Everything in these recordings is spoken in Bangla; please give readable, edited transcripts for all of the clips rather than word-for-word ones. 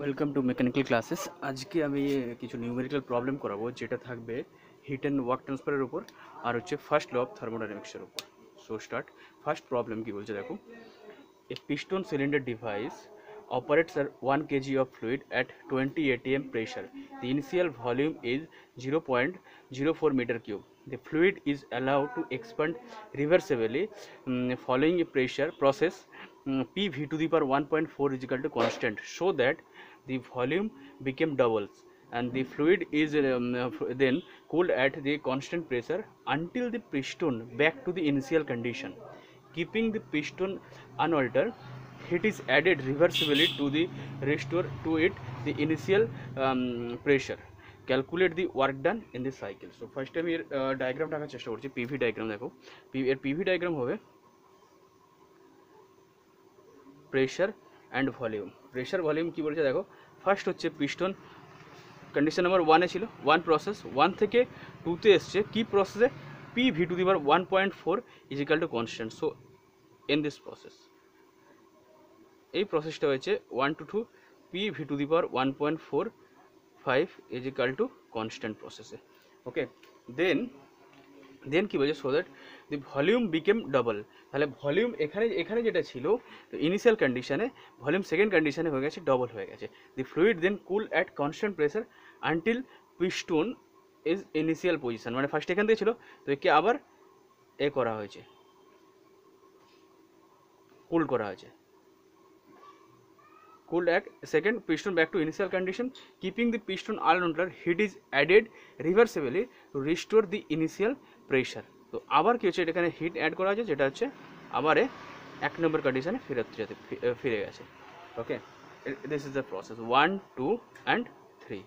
Welcome to mechanical classes. আজকে আমি কিছু নিউমেরিক্যাল প্রবলেম করাবো, যেটা থাকবে হিট অ্যান্ড ওয়ার্ক ট্রান্সফারের উপর আর হচ্ছে ফার্স্ট ল অফ থার্মোডাইনামিক্সের উপর। So start. ফার্স্ট প্রবলেম কি বলছে দেখো, এ piston cylinder device operates at 1 kg of fluid at 20 atm pressure. The initial volume is 0.04 meter cube. The fluid is allowed to expand reversibly following a pressure process. PV to the power 1.4 is equal to constant, so that the volume became doubles and the fluid is then cooled at the constant pressure until the piston back to the initial condition. Keeping the piston unaltered, heat is added reversibly to the restore to it the initial pressure. Calculate the work done in this cycle. So first time এর ডায়াগ্রাম টাকার চেষ্টা করছি। পিভি ডায়াগ্রাম দেখো, এর পিভি ডায়াগ্রাম হবে pressure and volume. Pressure volume কি বলছে দেখো, ফার্স্ট হচ্ছে পিস্টন কন্ডিশন নাম্বার 1 এ ছিল, 1 প্রসেস 1 থেকে 2 তে এসছে, কি প্রসেসে P V two the power 1.4 is equal to constant. So in this process, এই প্রসেসটা হয়েছে 1 to 2 P V two the power 1.45 is equal to constant প্রসেসে। ওকে, দেন কি বলছে, so that the volume became double. তাহলে ভলিউম এখানে যেটা ছিল ইনিশিয়াল কন্ডিশনে, ভলিউম সেকেন্ড কন্ডিশনে হয়ে গেছে ডবল হয়ে গেছে। The fluid then cool at constant pressure until piston is initial position, মানে ফার্স্ট এখান থেকে ছিল, তো একে আবার এ করা হয়েছে, কুল করা হয়েছে, cooled at second piston back to initial condition. Keeping the piston unaltered, heat is added reversibly to restore the initial pressure. তো আবার কি হচ্ছে, এখানে হিট অ্যাড করা হয়েছে, যেটা হচ্ছে আবার এক নম্বর কন্ডিশনে ফিরে গেছে। Okay, this is the process 1, 2 and 3।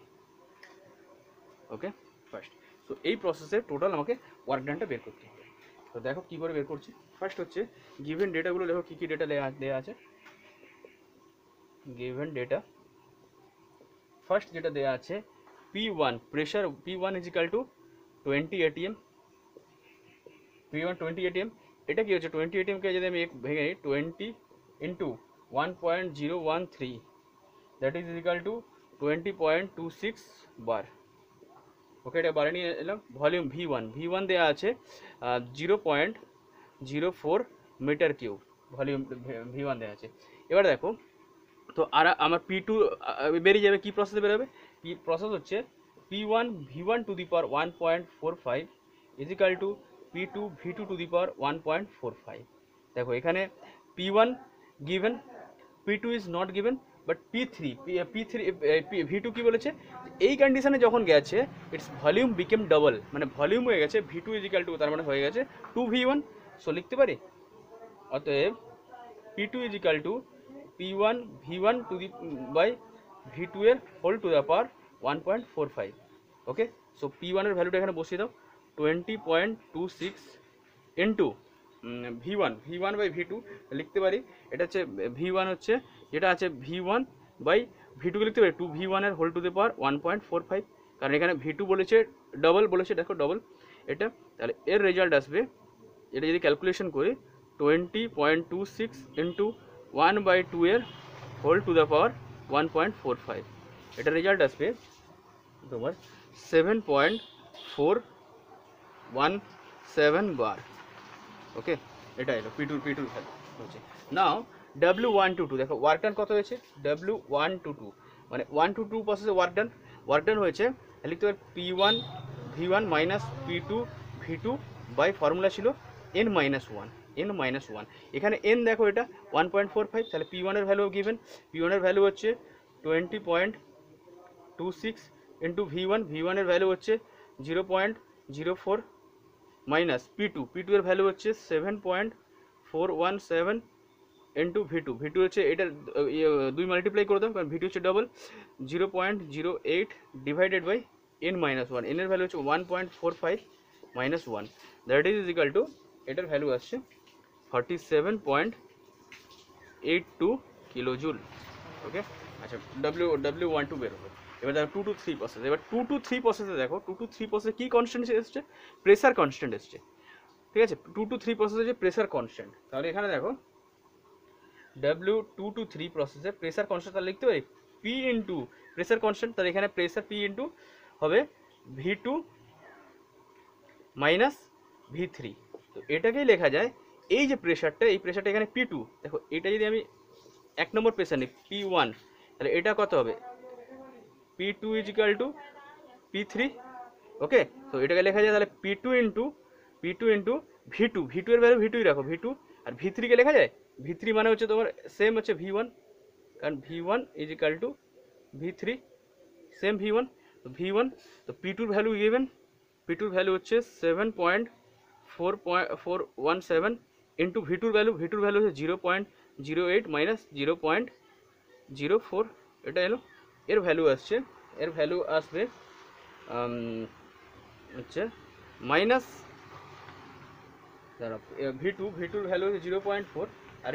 Okay, first. So এই প্রসেসে টোটাল আমাকে ওয়ার্ক ডানটা বের করতে হবে। তো দেখো কী করে বের করছি। ফার্স্ট হচ্ছে গিভেন ডেটাগুলো দেখো, কী কী ডেটা দেওয়া আছে। given data, first যেটা দেয়া আছে P1 pressure, P1 is equal to 20 atm, P1 20 atm। এটা কি হচ্ছে 20 atm কে যদি আমি ভেঙে নিই 20 into 1.013, that is equal to 20.26 bar। ওকে, এটা বারে নিয়ে এলাম। ভলিউম V1 দেয়া আছে 0.04 মিটার কিউব, ভলিউম V1 দেয়া আছে। এবার দেখো, তো আর আমার P2 বেরিয়ে যাবে, কি প্রসেসে বেরোবে, প্রসেস হচ্ছে P1 V1 to the power 1.45 is equal to P2 V2 to the power 1.45। দেখো এখানে P1 given, P2 is not given, but P3 V2 কি বলেছে, এই কন্ডিশনে যখন গেছে ইটস ভলিউম বিকেম ডাবল, মানে ভলিউম হয়ে গেছে V2 ইজ ইকাল টু, তার মানে হয়ে গেছে 2V1। সো লিখতে পারি, অতএব P2 is equal to P1 V1 to the by V2 এর whole to the power 1.45। Okay, so P1 এর ভ্যালুটা এখানে বসিয়ে দাও, 20.26 ইন্টু V1 বাই V2 লিখতে পারি। এটা হচ্ছে V1 হচ্ছে যেটা আছে V1 বাই V2 কে লিখতে পারি 2V1 এর হোল টু দ্য পাওয়ার 1.45, কারণ এখানে V2 বলেছে ডবল, বলেছে দেখো ডবল এটা। তাহলে এর রেজাল্ট আসবে, এটা যদি ক্যালকুলেশন করি 20.26 ইন্টু 1/2 এর হোল টু দ্য পাওয়ার 1.45, এটা রেজাল্ট আসবে তোমার 7.417 বার। ওকে, এটা এলো P2 ভ্যালু হচ্ছে। নাও W122, দেখো ওয়ার্ক ডান কত হয়েছে, W122 মানে 1 to 2 প্রসেসে ওয়ার্ক ডান হয়েছে, লিখতে পারি P1 V1 minus P2 V2 by formula ছিল n-1। এখানে n দেখো এটা 1.45, তাহলে P1 এর ভ্যালু গিভেন, P1 এর ভ্যালু হচ্ছে 20.26 ইন্টু V1 এর ভ্যালু হচ্ছে 0.04 মাইনাস P2 এর ভ্যালু হচ্ছে 7.417 ইন্টু V2 হচ্ছে এটা 2 মাল্টিপ্লাই করে দাও, কারণ V2 হচ্ছে double, 0.08 divided by n-1, n এর ভ্যালু হচ্ছে 1.45 minus 1, that is equal to, এটার ভ্যালু আসছে 47.82 কিলোজুল। ওকে, আচ্ছা W12 বের হবে। এবার দেখো 2 to 3 প্রসেস, এবার 2 to 3 প্রসেসে দেখো 2 to 3 প্রসেসে কী কনস্ট্যান্ট এসছে, প্রেসার কনস্ট্যান্ট এসছে। ঠিক আছে, 2 to 3 প্রসেসে যে প্রেসার কনস্ট্যান্ট, তাহলে এখানে দেখো W2 to 3 প্রসেসে প্রেসার কনস্ট্যান্ট লিখতে পারি পি ইন্টু প্রেসার কনস্ট্যান্ট, তাহলে এখানে প্রেসার পি ইন্টু হবে V2 মাইনাস V3। তো এটাকেই লেখা যায়, এই যে প্রেসারটা, এই প্রেসারটা এখানে P2, দেখো এটা যদি আমি 1 নম্বর প্রেসার নিই P1, তাহলে এটা কত হবে P2 is equal two P3। ওকে, তো এটাকে লেখা যায় তাহলে P2 ইন্টু V2, V2 এর ভ্যালু V2ই রাখো, V2, আর V3 কে লেখা যায় V3 মানে হচ্ছে তোমার সেম হচ্ছে V1, কারণ V1 is equal two V3, same V1, তো V1, তো P2 value given, P2 value হচ্ছে 7.417 ইন্টু V2 ভ্যালু হচ্ছে 0.08 মাইনাস 0.04, এটা এলো এর ভ্যালু আসবে হচ্ছে মাইনাস, দাঁড়া, V2 ভ্যালু হচ্ছে 0.4, আর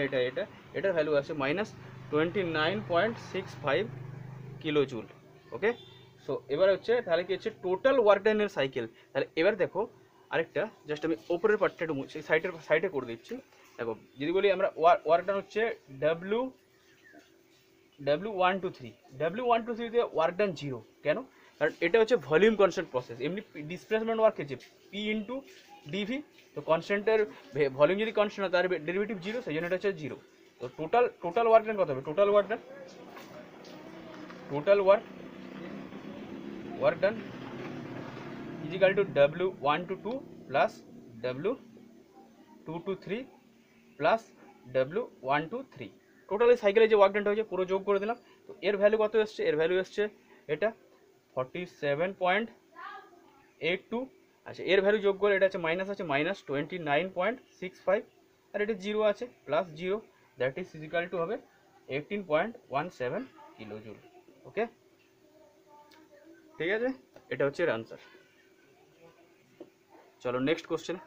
এটার ভ্যালু আছে মাইনাস 29.65 কিলো জুল। ওকে, সো এবার হচ্ছে তাহলে কি হচ্ছে টোটাল ওয়ার্ক ডানের সাইকেল। তাহলে এবার দেখো আরেকটা, জাস্ট আমি ওপরের পার্টটা একটু মুছে সাইডে করে দিচ্ছি। দেখো যদি বলি আমরা ওয়ার্ক ডান হচ্ছে W1 to 3, W1 to 3 তে ওয়ার্ক ডান 0, কেন? কারণ এটা হচ্ছে ভলিউম কনস্ট্যান্ট প্রসেস, এমনি ডিসপ্লেসমেন্ট ওয়ার্ক হচ্ছে পি ইন্টু ডিভি, তো কনস্ট্যান্টের ভলিউম যদি কনস্ট্যান্ট হয় তার ডেরিভেটিভ 0, সেই জন্য এটা হচ্ছে 0। তো টোটাল ওয়ার্ক ডান কত হবে? Total work done is equal to W1 to 2 plus W2 to 3 plus W1 to 3, totally সাইকেলে যে ওয়ার্ক ডানটা হয়েছে পুরো যোগ করে দিলাম। তো এর ভ্যালু কত এসছে? এর ভ্যালু এসছে এটা 47.82, আচ্ছা এর ভ্যালু যোগ করে এটা আছে মাইনাস 29.65, আর এটা 0 আছে plus 0, that is equal to হবে 18.17 কিলো জুল। ওকে, ঠিক আছে, এটা হচ্ছে এর আনসার। চলো নেক্সট কোশ্চেন।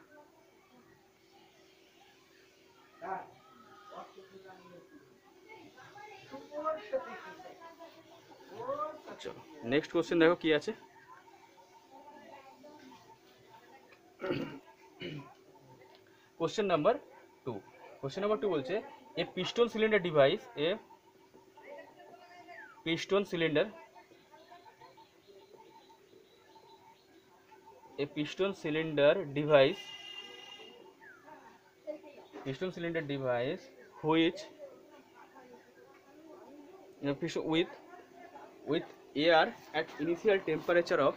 চলো নেক্সট কোশ্চেন দেখো কি আছে। কোশ্চেন নাম্বার 2 বলছে a piston cylinder device, piston cylinder device which with air at initial temperature of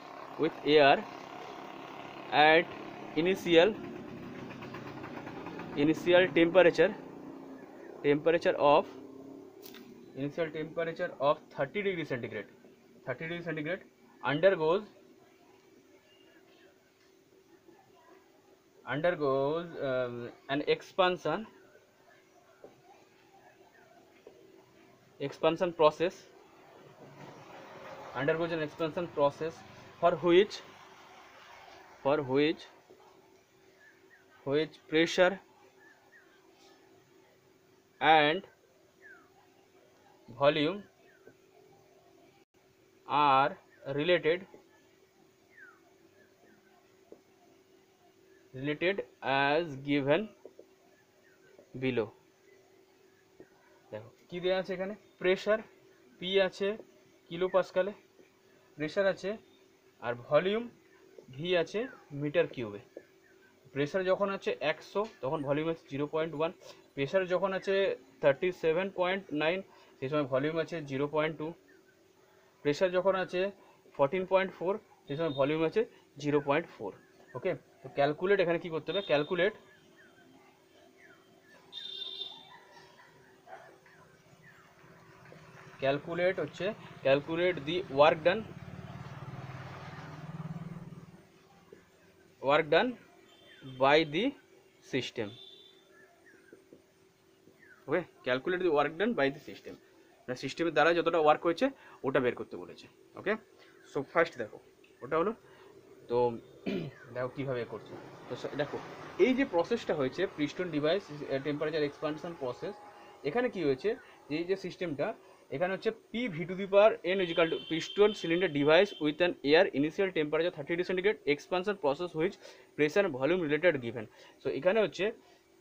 initial temperature of 30 degree centigrade undergoes an expansion process for which pressure and volume are related as given below। দেখো কি দেওয়া আছে এখানে, প্রেসার পি আছে কিলো পাস্কালে, প্রেসার আছে, আর ভলিউম ভি আছে মিটার কিউবে। প্রেসার যখন আছে 100 তখন ভলিউম আছে 0.1, প্রেসার যখন আছে 37.9 সেই সময় ভলিউম আছে 0.2, প্রেসার যখন আছে 14.4 সেই সময় ভলিউম আছে 0.4। ওকে, তো ক্যালকুলেট, এখানে কি করতে হবে, calculate the work done by the system. Okay, calculate the work done by the system, মানে সিস্টেমের দ্বারা যতটা ওয়ার্ক হয়েছে ওটা বের করতে বলেছে। ওকে, সো ফার্স্ট দেখো ওটা হলো, তো দেখো কীভাবে করছে। তো দেখো এই যে প্রসেসটা হয়েছে piston device temperature expansion process, এখানে কি হয়েছে যে এই যে সিস্টেমটা এখানে হচ্ছে P(V2)n equal to piston cylinder device with an air initial temperature 30 degree centigrade expansion process which pressure volume related given. So এখানে হচ্ছে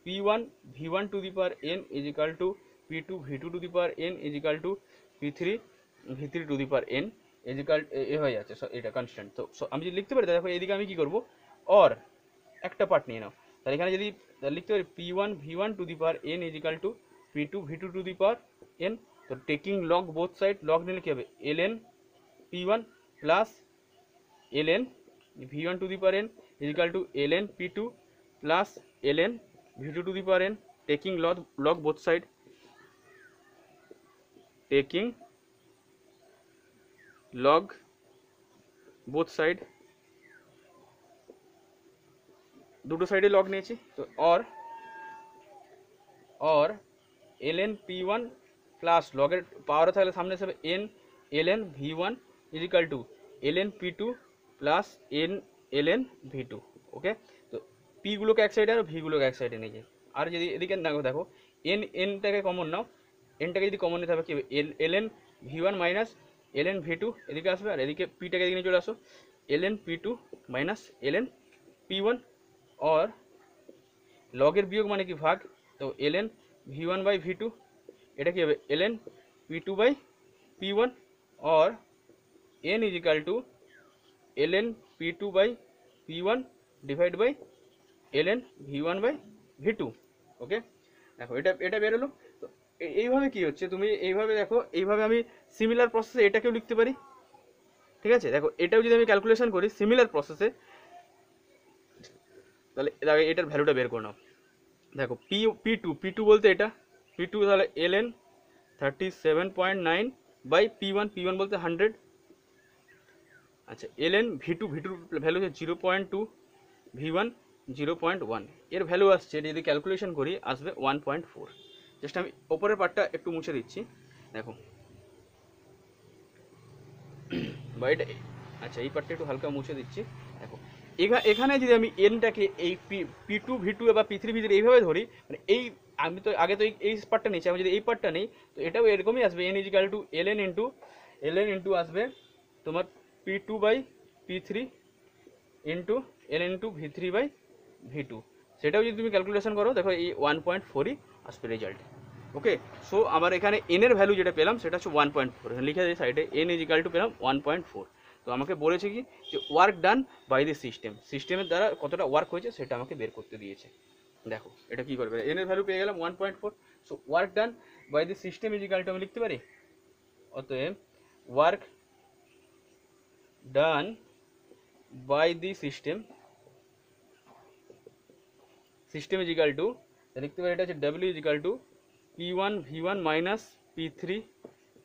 P1(V1)n equal to P2(V2)n equal to P3 v3 to the power n equal এ হয়ে যাচ্ছে, এটা কনস্ট্যান্ট। তো আমি যদি লিখতে পারি, দেখো এদিকে আমি কি করব, অর একটা পার্ট নিয়ে নাও, তাহলে এখানে যদি লিখতে পারি p1 v1 to the power n equal to p2 v2 to the power n। তো taking log both side, log নিলে কি হবে, ln p1 plus ln v1 to the power n equal to ln p2 plus ln v2 to the power n, taking log both side, taking log both side, দুটো সাইডে লগ নিয়েছি। তো অর ln p1 প্লাস লগের পাওয়ার থাকলে সামনে হিসাবে n ln v1 equal to ln p2 plus n ln v2। Okay, তো p গুলোকে এক সাইডে আর v গুলোকে এক সাইডে নিয়ে যাই। আর যদি এদিকে দেখো nটাকে কমন নাও, nটাকে যদি কমন নিতে হবে কি হবে, ln v1 minus ln v2 এদিকে আসবে, আর এদিকে pটাকে এদিকে নিয়ে চলে আসো, ln p2 minus ln p1, और লগের বিয়োগ মানে কি ভাগ, তো ln v1 বাই v2 এটা কি হবে ln p2 বাই p1, और n equal to ln p2 by p1 divide by ln v1 by v2। Okay, দেখো এটা বের হলো। তো এইভাবে কি হচ্ছে, তুমি এইভাবে দেখো, এইভাবে আমি সিমিলার প্রসেসে এটাকেও লিখতে পারি। ঠিক আছে, দেখো এটাও যদি আমি ক্যালকুলেশন করি সিমিলার প্রসেসে, তাহলে এটার ভ্যালুটা বের করে নাও। দেখো p2 বলতে এটা p2, তাহলে ln 37.9 বাই p1 বলতে 100। আচ্ছা, ln v2 ভ্যালু হচ্ছে 0.2, v1 0.1, এর ভ্যালু আসছে যদি ক্যালকুলেশন করি আসবে 1.4। জাস্ট আমি ওপরের পার্টটা একটু মুছে দিচ্ছি, দেখো বা এটা, আচ্ছা এই পার্টটা একটু হালকা মুছে দিচ্ছি। দেখো এখানে যদি আমি এনটাকে এই p2 v2 বা p3 v3 এইভাবে ধরি, মানে এই আমি তো আগে তো এই পার্টটা নিচ্ছি, আমি যদি এই পার্টটা নেই তো এটাও এরকমই আসবে, n equal to ln into আসবে তোমার p2 by p3 into ln into v3 by v2। সেটাও যদি তুমি ক্যালকুলেশন করো, দেখো এই 1.4ই আসবে রেজাল্ট। ওকে, সো আমার এখানে n এর ভ্যালু যেটা পেলাম সেটা হচ্ছে 1.4, এখানে লিখে দিই সাইডে n ইজিক্যাল টু পেলাম 1.4। তো আমাকে বলেছে কি যে ওয়ার্ক ডান বাই দি সিস্টেমের দ্বারা কতটা ওয়ার্ক হয়েছে সেটা আমাকে বের করতে দিয়েছে। দেখো এটা কি করবে, n এর ভ্যালু পেয়ে গেলাম 1.4। So work done by the system equal to আমি লিখতে পারি, অতএব work done by the system equal to লিখতে পারি, এটা হচ্ছে w equal to p1 v1 minus p3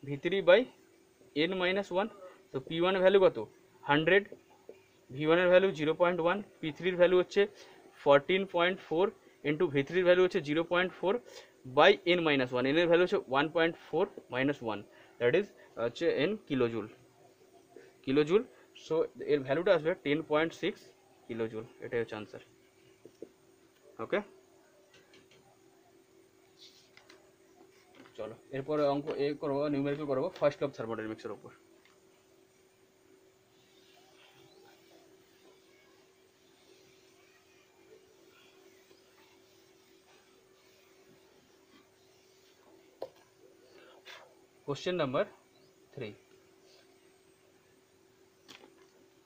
v3 by n minus 1। তো p1 এর ভ্যালু কত 100, v1 এর ভ্যালু 0.1, p3 এর ভ্যালু হচ্ছে 14.4 ইন্টু v3 এর ভ্যালু হচ্ছে 0.4 বাই n মাইনাস 1, n এর ভ্যালু হচ্ছে 1.4 মাইনাস 1, দ্যাট ইজ হচ্ছে n কিলোজুল। সো এর ভ্যালুটা আসবে 10.6 কিলোজুল, এটাই হচ্ছে আনসার। ওকে, চলো এরপরে অঙ্ক করবো, নিউমেরিক্যাল করবো ফার্স্ট অফ থার্মোডাইনামিক্সের উপর। Question number 3.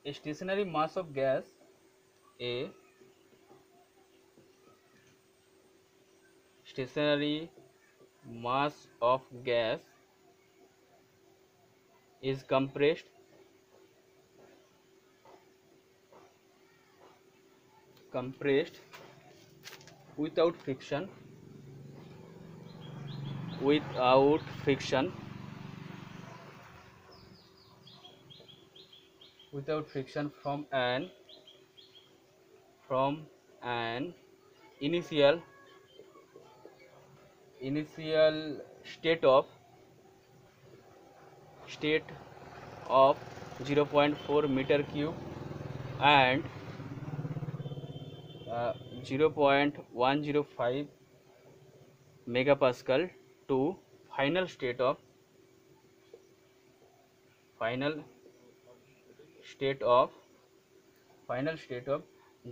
A stationary mass of gas is compressed without friction from an initial state of 0.4 meter cube and 0.105 megapascal to final state of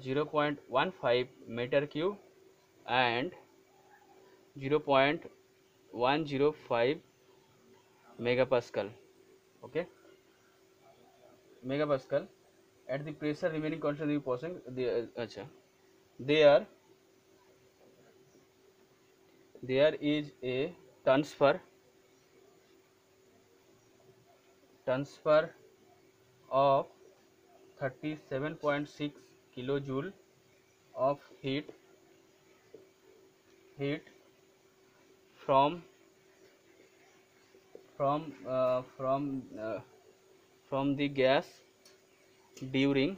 0.15 meter cube and 0.105 megapascal okay, megapascal at the pressure remaining constant in the passing acha, there there is a transfer of 37.6 kilojoule of heat from from uh, from uh, from the gas during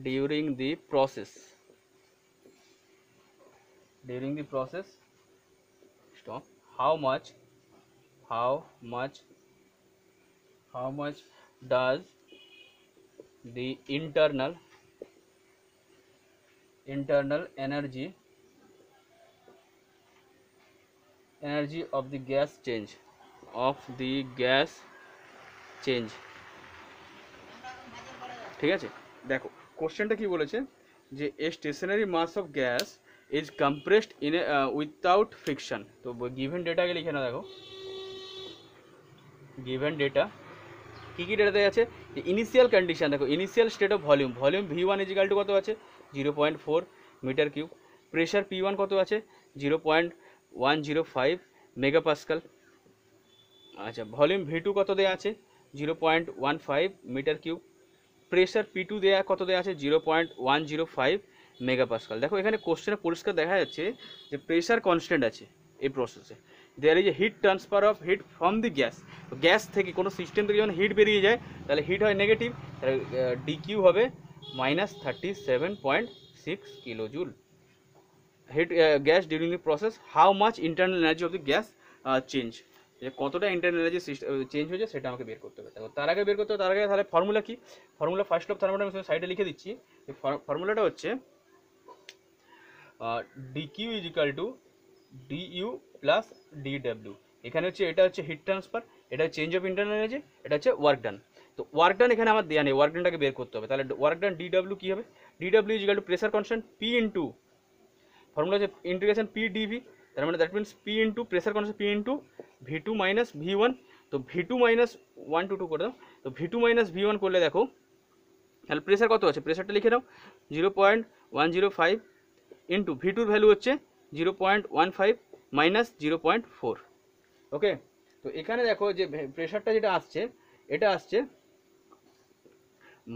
during the process during the process stop how much how much how much does the internal energy of the gas change ঠিক আছে। দেখো কোশ্চেনটা কি বলেছে যে a stationary mass of gas is compressed in without friction. তো গিভেন ডেটাকে লিখে না, দেখো গিভেন ডেটা কী কী ডেটা দেওয়া আছে, ইনিশিয়াল কন্ডিশন দেখো, initial state of volume V1 equal to কত আছে 0.4 মিটার কিউব, প্রেশার P1 কত আছে 0.105 মেগাপাস্কাল, আচ্ছা ভলিউম V2 কত দেওয়া আছে 0.15 মিটার কিউব, প্রেশার P2 দেওয়া কত দেওয়া আছে 0.105 মেগাপাস্কাল। দেখো এখানে কোশ্চেনে পরিষ্কার দেখা যাচ্ছে যে প্রেশার কনস্ট্যান্ট আছে এই প্রসেসে, there is a heat transfer of heat from the gas, gas থেকে কোনো সিস্টেম থেকে যখন হিট বেরিয়ে যায় তাহলে হিট হয় নেগেটিভ, তাহলে ডিকিউ হবে -37.6 kilojoule. Heat gas during the process, how much internal energy of the gas change, যে কতটা ইন্টারনাল এনার্জি চেঞ্জ হয়েছে সেটা আমাকে বের করতে হবে। তার আগে তাহলে ফর্মুলা কি, ফর্মুলা ফার্স্ট অফ থার্মোডাইনামিক্স আমি সাইডে লিখে দিচ্ছি। ফর্মুলাটা হচ্ছে DQ is equal two DU plus DW. এখানে হচ্ছে এটা হচ্ছে হিট ট্রান্সফার, এটা চেঞ্জ অফ ইন্টারনাল এনার্জি, এটা হচ্ছে ওয়ার্ক ডান। তো ওয়ার্ক ডান এখানে আমার দেওয়া নেই, ওয়ার্ক ডানটাকে বের করতে হবে। তাহলে ওয়ার্ক ডান ডিডব্লিউ কী হবে, DW is equal two pressure constant P into, formula হচ্ছে ইন্টিগ্রেশন পি ডিভি, তার মানে that means P into pressure constant P into V2 minus V1, তো V2 মাইনাস 1 to 2 করে দাও, তো V2 মাইনাস V1 করলে দেখো তাহলে প্রেসার কত আছে, প্রেসারটা লিখে দাও 0.105 ইন্টু V2 ভ্যালু হচ্ছে 0.15 মাইনাস 0.4, ওকে। তো এখানে দেখো যে প্রেসারটা যেটা আসছে এটা আসছে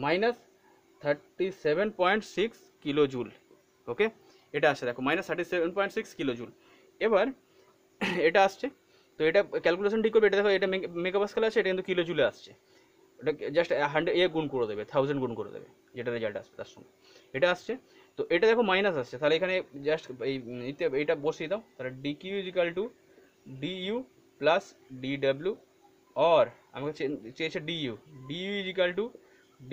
-37.6 কিলোজুল, ওকে এটা আসছে দেখো -37.6 কিলোজুল। এবার এটা আসছে, তো এটা ক্যালকুলেশন ঠিক করবে, এটা দেখো এটা মেগাপাস্কাল আছে, এটা কিন্তু কিলোজুলে আসছে, ওটা জাস্ট 100 গুণ করে দেবে, 1000 গুণ করে দেবে, যেটা রেজাল্ট আসবে তার সঙ্গে এটা আসছে। তো এটা দেখো মাইনাস আসছে, তাহলে এখানে জাস্ট এইটা বসিয়ে দাও, তাহলে DQ is equal two DU plus DW, or আমাকে চেয়েছে DU is equal two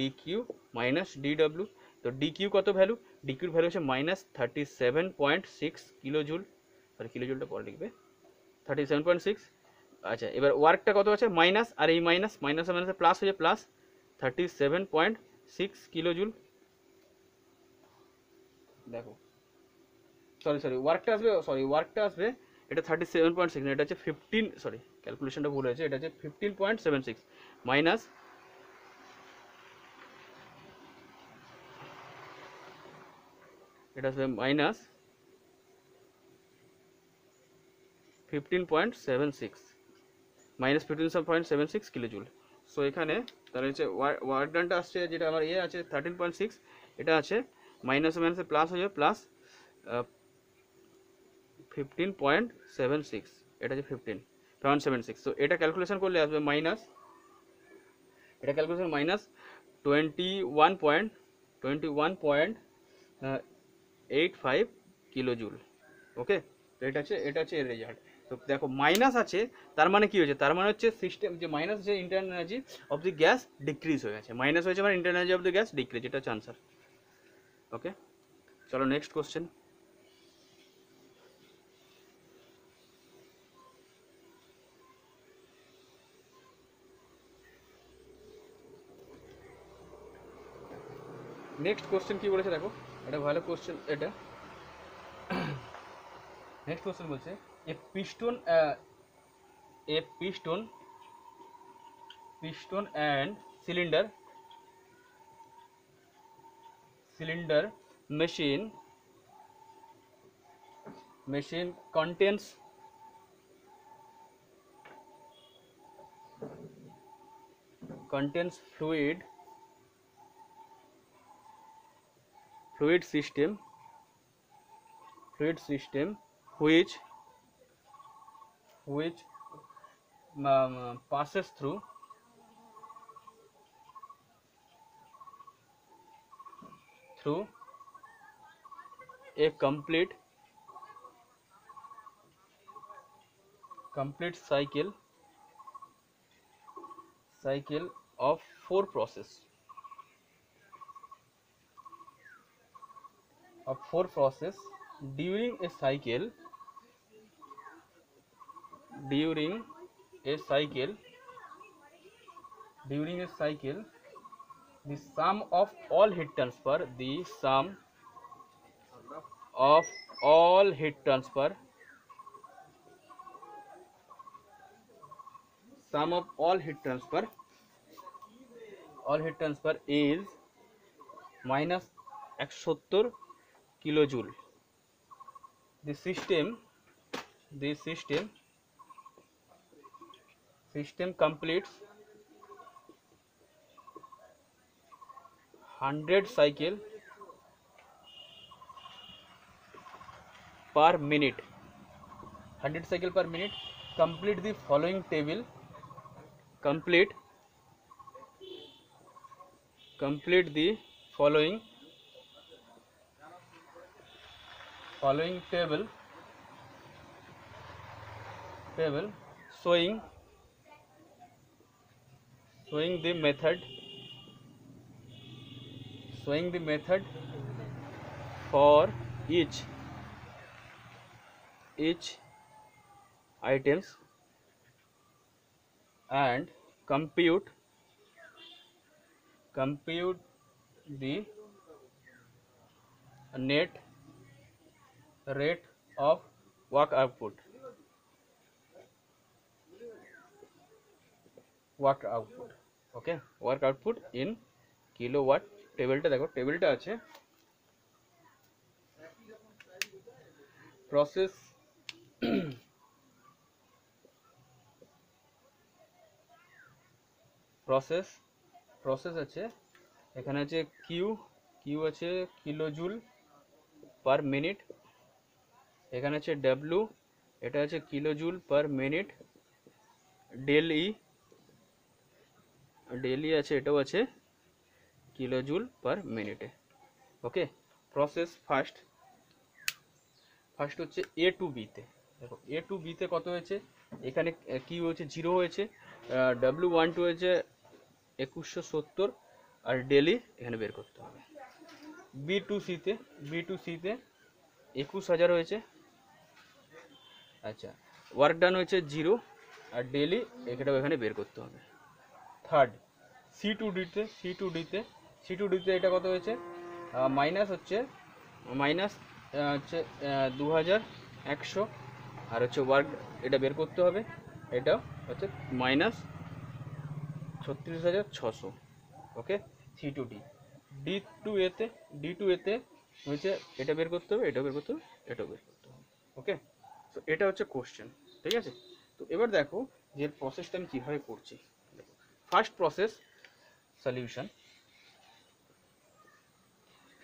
DQ minus DW. তো ডিকিউ কত ভ্যালু, ডিকিউর ভ্যালু হচ্ছে -37.6 কিলোজুল, সরি কিলোজুলটা পরে লিখবে 37.6। আচ্ছা এবার ওয়ার্কটা কত আছে মাইনাস, আর এই মাইনাস মাইনাসে প্লাস হয়ে প্লাস 37.6 কিলোজুল। দেখো ওয়ার্কটা আসবে এটা 37.6 না, এটা হচ্ছে 15, সরি ক্যালকুলেশনটা ভুল হয়েছে, এটা হচ্ছে 15.76 মাইনাস, এটা আসবে মাইনাস 15.76 কিলোজুল। সো এখানে তাহলে হচ্ছে ওয়ার্ক ডানটা আসছে যেটা আমার আছে 13.6, এটা আছে মাইনাসে প্লাস হয়ে যাবে প্লাস 15.76, এটা হচ্ছে 15.76। তো এটা ক্যালকুলেশন করলে আসবে -21.85 কিলোজুল, ওকে। তো এটা হচ্ছে এর রেজাল্ট। তো দেখো মাইনাস আছে, তার মানে কি হয়েছে, তার মানে হচ্ছে সিস্টেম যে মাইনাস যে internal energy of the gas decrease হয়ে গেছে, মাইনাস হয়েছে মানে internal energy of the gas decrease, এটা হচ্ছে আনসার, ওকে। চলো নেক্সট কোশ্চেন। নেক্সট কোশ্চেন কি বলেছে দেখো, এটা ভালো কোশ্চেন এটা। নেক্সট কোশ্চেন বলছে a piston piston and cylinder machine contains fluid system which passes through a complete cycle of four process during a cycle the sum of all heat transfer of all heat transfer is minus 170 kilojoule. The system completes 100 cycle per minute. Complete the following table. Complete the following table showing the method for each items and compute the net rate of work output. Okay, work output in kilowatt. টেবিলটা দেখো, টেবিলটা আছে প্রসেস আছে, এখানে আছে কিউ আছে কিলোজুল পার মিনিট, এখানে আছে ডব্লিউ, এটা আছে কিলোজুল পার মিনিট, ডেল ই আছে, এটাও আছে কিলোজুল পার মিনিটে। ওকে, প্রসেস ফার্স্ট হচ্ছে এ টু বিতে। দেখো এ টু বিতে কত হয়েছে, এখানে কিউ হয়েছে 0 হয়েছে, W12 হয়েছে 2170 আর ডেলি এখানে বের করতে হবে। বি টু সিতে 21,000 হয়েছে, আচ্ছা ওয়ার্ক ডান হয়েছে 0 আর ডেলি এটাও এখানে বের করতে হবে। থার্ড সি টু ডিতে এটা কত হয়েছে, মাইনাস হচ্ছে 2100 আর হচ্ছে ওয়ার্ক এটা বের করতে হবে, এটা হচ্ছে মাইনাস 36,600। ওকে, সি টু ডি টু এতে হয়েছে এটা বের করতে হবে, এটাও বের করতে হবে, এটাও বের করতে হবে। ওকে, তো এটা হচ্ছে কোশ্চেন, ঠিক আছে। তো এবার দেখো যে প্রসেসটা আমি কীভাবে করছি। ফার্স্ট প্রসেস সলিউশন,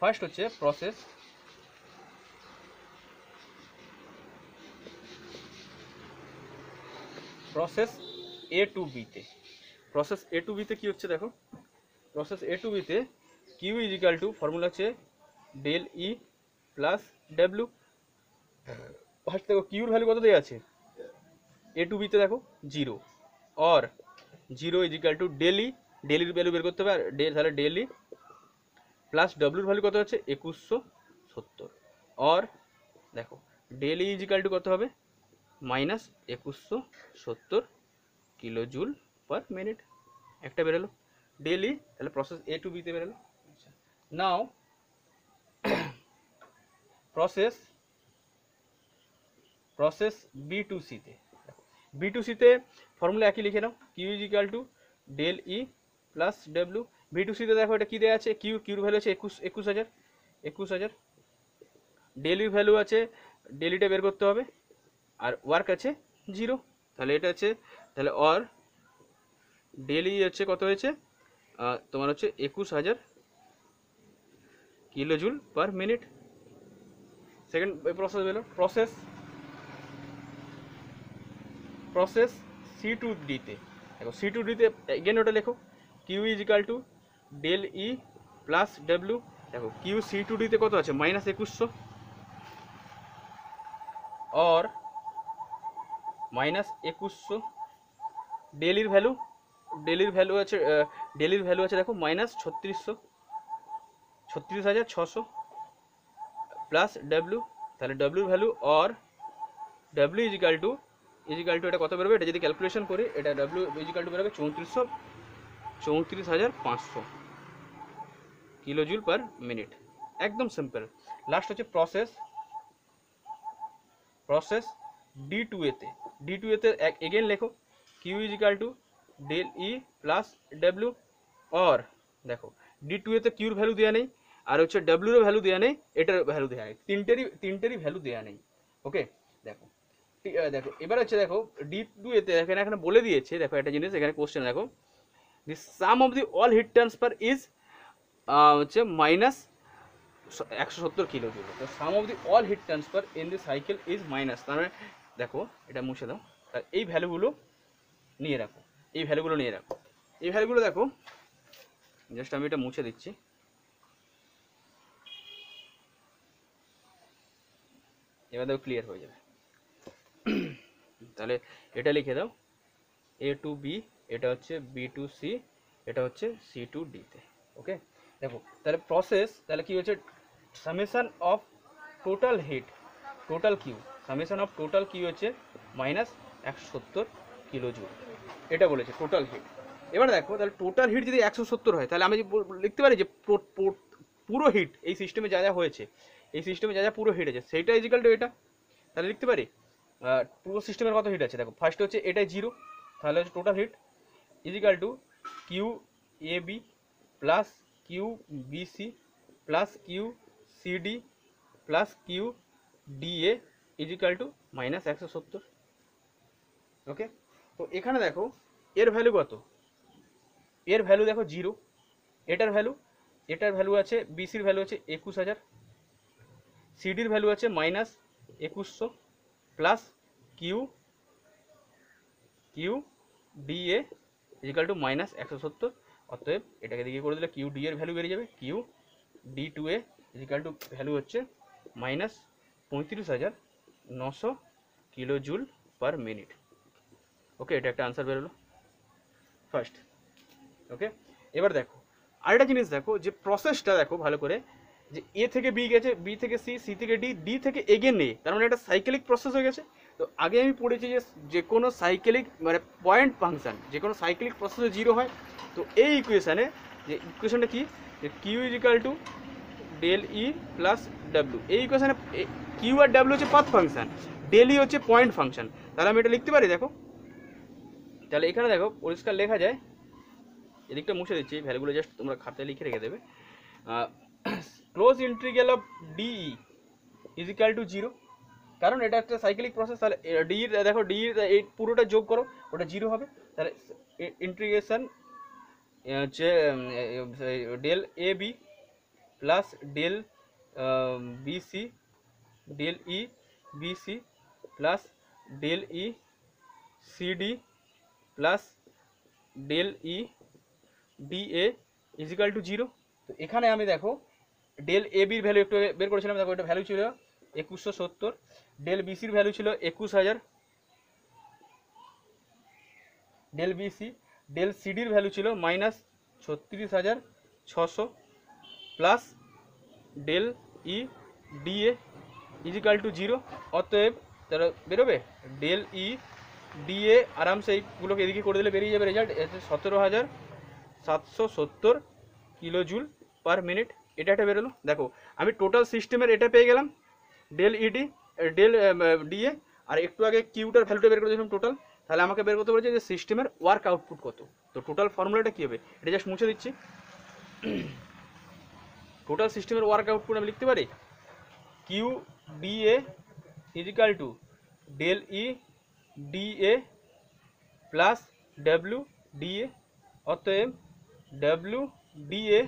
ফার্স্ট হচ্ছে প্রসেস এ টু বিতে কি হচ্ছে দেখো, প্রসেস এ টু বিতে Q is equal to formula হচ্ছে del E plus W. First দেখো কিউর ভ্যালু কত দেওয়া আছে, এ টু বিতে দেখো 0, और 0 ইজ ইকাল টু ডেলি, ডেলির ভ্যালু বের করতে হবে, আর তাহলে ডেলি প্লাস ডব্লিউর ভ্যালু কত হচ্ছে 2170, और দেখো ডেলি ইজ ইকাল টু কত হবে মাইনাস 2170 কিলোজুল পার মিনিট, একটা বেরোলো ডেলি, তাহলে প্রসেস এ টু বিতে বেরোলো। আচ্ছা, নাও প্রসেস বি টু সিতে ফর্মুলা একই লিখে নাও, Q is equal to del E plus W. V2C-তে দেখো এটা কী দেওয়া আছে, কিউর ভ্যালু আছে 21,000। ডেল ইর ভ্যালু আছে, ডেল ইটা বের করতে হবে, আর ওয়ার্ক আছে 0। তাহলে এটা আছে, তাহলে অর ডেল ই হচ্ছে কত হয়েছে তোমার হচ্ছে 21,000 kilo joule per minute. Second process হলো প্রসেস C2D-তে। দেখো C2D-তে এগেন ওটা লেখো, Q is equal to del E plus W. দেখো কিউ C2D-তে কত আছে -2100 और -2100 ডেল ইর ভ্যালু আছে দেখো -3600 প্লাস ডব্লিউ। তাহলে ডব্লিউর value or W is equal to এটা কত বেরোবে, এটা যদি ক্যালকুলেশন করি এটা ডব্লিউ ইজ ইকাল টু বেরোবে 34,500 কিলো জুল পার মিনিট। একদম সিম্পল। লাস্ট হচ্ছে প্রসেস D2A-তে এগেন লেখো Q is equal to del E plus W. Or দেখো D2A-তে কিউর ভ্যালু দেওয়া নেই, আর হচ্ছে ডব্লিউর ভ্যালু দেওয়া নেই, এটার ভ্যালু দেওয়া নেই, তিনটেরই ভ্যালু দেওয়া নেই। ওকে, দেখো এবার হচ্ছে দেখো D2A-তে এখানে বলে দিয়েছে, দেখো একটা জিনিস এখানে কোশ্চেন দেখো, the sum of the all heat transfer is হচ্ছে -170 কিলো জুল। তো sum of the all heat transfer in the cycle is minus, তার মানে দেখো এটা মুছে দাও, এই ভ্যালুগুলো নিয়ে রাখো, এই ভ্যালুগুলো দেখো, জাস্ট আমি এটা মুছে দিচ্ছি। এবার দেখো ক্লিয়ার হয়ে যাবে। তাহলে এটা লিখে দাও A to B, এটা হচ্ছে B to C, এটা হচ্ছে C to D-তে। ওকে, দেখো তাহলে প্রসেস, তাহলে কি হচ্ছে summation of total heat, summation of total Q হচ্ছে -170 কিলো জুল, এটা বলেছে টোটাল হিট। এবার দেখো তাহলে টোটাল হিট যদি 170 হয়, তাহলে আমি লিখতে পারি যে পুরো হিট এই সিস্টেমে যা হয়েছে, এই সিস্টেমে যা পুরো হিট আছে সেইটা ইজিক্যাল টু এটা। তাহলে লিখতে পারি পুরো সিস্টেমের কত হিট আছে, দেখো ফার্স্ট হচ্ছে এটাই 0, তাহলে হচ্ছে total heat equal to Q A B plus Q BC plus Q CD plus Q DA equal to -170। Okay, তো এখানে দেখো এর ভ্যালু কত, এর ভ্যালু দেখো 0, এটার ভ্যালু আছে, বিসির ভ্যালু আছে 21,000, সিডির ভ্যালু আছে -2100 plus Q DA equal to -170। অতএব এটাকে দিকে করে দিলে কিউ ডি এর ভ্যালু বেরিয়ে যাবে, Q D2A is equal to value হচ্ছে -35,900 কিলো জুল পার মিনিট। ওকে, এটা একটা আনসার বেরোলো ফার্স্ট। ওকে, এবার দেখো আরেকটা জিনিস দেখো, যে প্রসেসটা দেখো ভালো করে, যে এ থেকে বি গেছে, বি থেকে সি, সি থেকে ডি, ডি থেকে এগেন এ, তার মানে একটা সাইকেলিক প্রসেস হয়ে গেছে। তো আগে আমি পড়েছি যে কোনো সাইকেলিক মানে পয়েন্ট ফাংশন, যে কোনো সাইকেলিক প্রসেসে 0 হয়। তো এই ইকুয়েশনটা কি, যে Q is equal to del E plus W. এই ইকুয়েশনে কিউ আর ডাব্লিউ হচ্ছে পাথ ফাংশন, ডেল ই হচ্ছে পয়েন্ট ফাংশন। তাহলে আমি এটা লিখতে পারি, দেখো তাহলে এখানে দেখো পরিষ্কার লেখা যায়, এদিকটা মুছে দিচ্ছি, ভ্যালুগুলো জাস্ট তোমরা খাতায় লিখে রেখে দেবে। Close integral of DE is equal to 0, কারণ এটা একটা সাইকেলিক প্রসেস। তাহলে ডি দেখো, ডি এই পুরোটা যোগ করো, ওটা 0 হবে। তাহলে ইন্টিগ্রেশন হচ্ছে del A B plus del BC, del E BC plus del E CD plus del E DA equal to 0। তো এখানে আমি দেখো ডেল এ বির ভ্যালু একটু বের করেছিলাম, দেখো এটা ভ্যালু ছিল 2170, ডেল বিসির ভ্যালু ছিল 21,000, ডেল বিসি, ডেল সিডির ভ্যালু ছিল -36,600 plus del E DA equal to 0। অতএব তারা বেরোবে ডেল ই ডিএ, আরামসে এইগুলোকে এদিকে করে দিলে বেরিয়ে যাবে result 17,770 kilo joule per minute. এটা একটা বেরোলো। দেখো আমি টোটাল সিস্টেমের এটা পেয়ে গেলাম, ডেল ইডি, ডেল ডিএ, আর একটু আগে কিউটার ভ্যালুটা বের করে দিলাম টোটাল। তাহলে আমাকে বের করতে বলেছে যে সিস্টেমের ওয়ার্ক আউটপুট কত। তো টোটাল ফর্মুলাটা কী হবে, এটা জাস্ট মুছে দিচ্ছি। টোটাল সিস্টেমের ওয়ার্ক আউটপুট আমি লিখতে পারি Q DA equal to del E DA plus W DA, অতএব W DA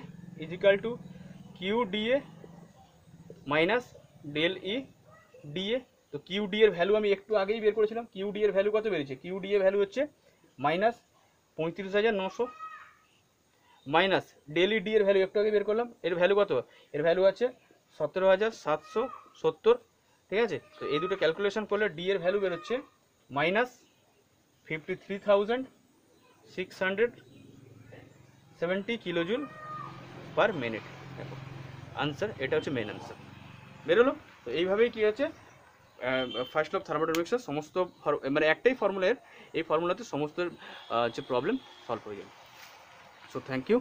equal to Q DA minus del E DA. তো কিউ ডি এর ভ্যালু আমি একটু আগেই বের করেছিলাম, কিউ ডি এর ভ্যালু কত বেরিয়েছে, কিউ ডি এর ভ্যালু হচ্ছে minus 35,900 minus del E D এর ভ্যালু একটু আগে বের করলাম, এর ভ্যালু কত, এর ভ্যালু আছে 17,770, ঠিক আছে। তো এই দুটো ক্যালকুলেশন করলে ডি এর ভ্যালু বেরোচ্ছে মাইনাস 53,670 কিলোজুল পার মিনিট। দেখো আনসার, এটা হচ্ছে মেন আনসার বেরোলো। তো এইভাবেই কী হচ্ছে ফার্স্ট ল অফ থার্মোডাইনামিক্সের সমস্ত মানে একটাই ফর্মুলার, এই ফর্মুলাতে সমস্ত যে প্রবলেম সলভ হয়ে যাবে। So thank you.